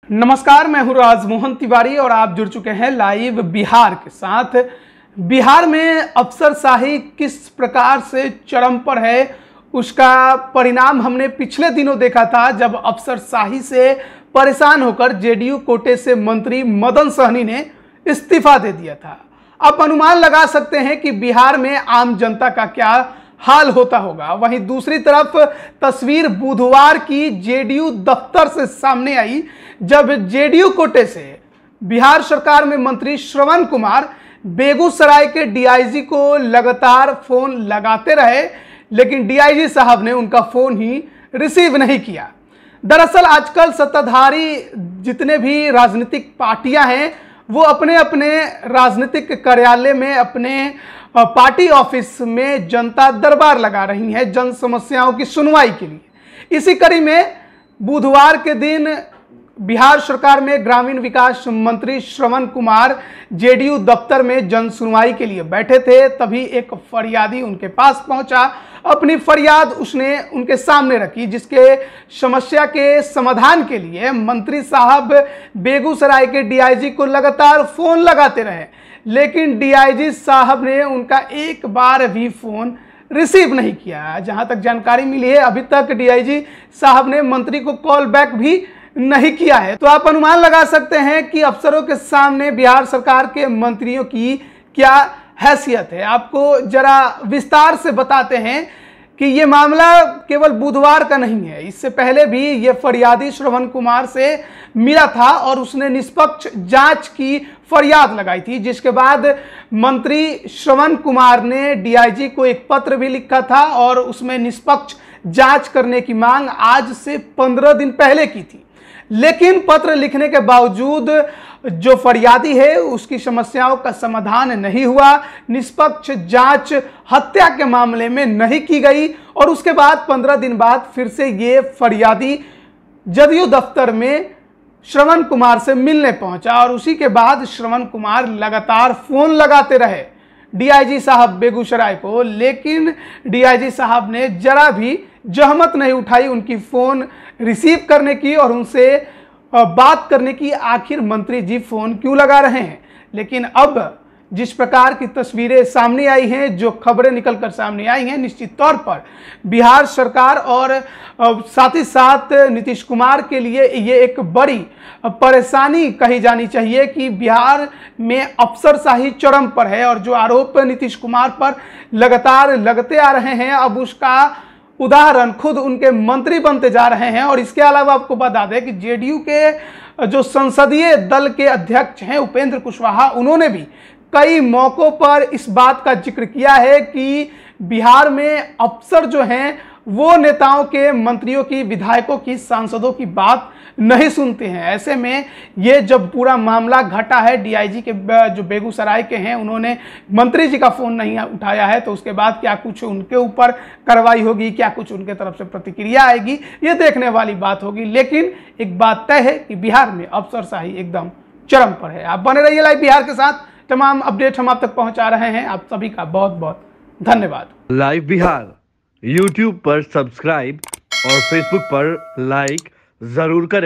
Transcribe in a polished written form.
नमस्कार, मैं हूं राजमोहन तिवारी और आप जुड़ चुके हैं लाइव बिहार के साथ। बिहार में अफसरशाही किस प्रकार से चरम पर है, उसका परिणाम हमने पिछले दिनों देखा था, जब अफसरशाही से परेशान होकर जेडीयू कोटे से मंत्री मदन सहनी ने इस्तीफा दे दिया था। आप अनुमान लगा सकते हैं कि बिहार में आम जनता का क्या हाल होता होगा। वहीं दूसरी तरफ तस्वीर बुधवार की जेडीयू दफ्तर से सामने आई, जब जेडीयू कोटे से बिहार सरकार में मंत्री श्रवण कुमार बेगूसराय के डीआईजी को लगातार फोन लगाते रहे, लेकिन डीआईजी साहब ने उनका फोन ही रिसीव नहीं किया। दरअसल आजकल सत्ताधारी जितने भी राजनीतिक पार्टियां हैं, वो अपने अपने राजनीतिक कार्यालय में, अपने पार्टी ऑफिस में जनता दरबार लगा रही हैं जन समस्याओं की सुनवाई के लिए। इसी कड़ी में बुधवार के दिन बिहार सरकार में ग्रामीण विकास मंत्री श्रवण कुमार जेडीयू दफ्तर में जन सुनवाई के लिए बैठे थे। तभी एक फरियादी उनके पास पहुंचा, अपनी फरियाद उसने उनके सामने रखी, जिसके समस्या के समाधान के लिए मंत्री साहब बेगूसराय के डीआईजी को लगातार फोन लगाते रहे, लेकिन डीआईजी साहब ने उनका एक बार भी फोन रिसीव नहीं किया। जहां तक जानकारी मिली है, अभी तक डीआईजी साहब ने मंत्री को कॉल बैक भी नहीं किया है। तो आप अनुमान लगा सकते हैं कि अफसरों के सामने बिहार सरकार के मंत्रियों की क्या हैसियत है। आपको जरा विस्तार से बताते हैं कि ये मामला केवल बुधवार का नहीं है। इससे पहले भी ये फरियादी श्रवण कुमार से मिला था और उसने निष्पक्ष जांच की फरियाद लगाई थी, जिसके बाद मंत्री श्रवण कुमार ने डीआईजी को एक पत्र भी लिखा था और उसमें निष्पक्ष जांच करने की मांग आज से 15 दिन पहले की थी। लेकिन पत्र लिखने के बावजूद जो फरियादी है उसकी समस्याओं का समाधान नहीं हुआ। निष्पक्ष जांच हत्या के मामले में नहीं की गई और उसके बाद 15 दिन बाद फिर से ये फरियादी जदयू दफ्तर में श्रवण कुमार से मिलने पहुंचा और उसी के बाद श्रवण कुमार लगातार फोन लगाते रहे डीआईजी साहब बेगूसराय को, लेकिन डीआईजी साहब ने जरा भी जहमत नहीं उठाई उनकी फोन रिसीव करने की और उनसे बात करने की। आखिर मंत्री जी फोन क्यों लगा रहे हैं? लेकिन अब जिस प्रकार की तस्वीरें सामने आई हैं, जो खबरें निकलकर सामने आई हैं, निश्चित तौर पर बिहार सरकार और साथ ही साथ नीतीश कुमार के लिए ये एक बड़ी परेशानी कही जानी चाहिए कि बिहार में अफसरशाही चरम पर है और जो आरोप नीतीश कुमार पर लगातार लगते आ रहे हैं, अब उसका उदाहरण खुद उनके मंत्री बनते जा रहे हैं। और इसके अलावा आपको बता दें कि जेडीयू के जो संसदीय दल के अध्यक्ष हैं उपेंद्र कुशवाहा, उन्होंने भी कई मौकों पर इस बात का जिक्र किया है कि बिहार में अफसर जो हैं वो नेताओं के, मंत्रियों की, विधायकों की, सांसदों की बात नहीं सुनते हैं। ऐसे में ये जब पूरा मामला घटा है, डीआईजी के जो बेगूसराय के हैं उन्होंने मंत्री जी का फोन नहीं उठाया है, तो उसके बाद क्या कुछ उनके ऊपर कार्रवाई होगी, क्या कुछ उनके तरफ से प्रतिक्रिया आएगी, ये देखने वाली बात होगी। लेकिन एक बात तय है कि बिहार में अफसरशाही एकदम चरम पर है। आप बने रहिए लाइव बिहार के साथ, तमाम अपडेट हम आप तक पहुंचा रहे हैं। आप सभी का बहुत बहुत धन्यवाद। लाइव बिहार यूट्यूब पर सब्सक्राइब और फेसबुक पर लाइक जरूर करें।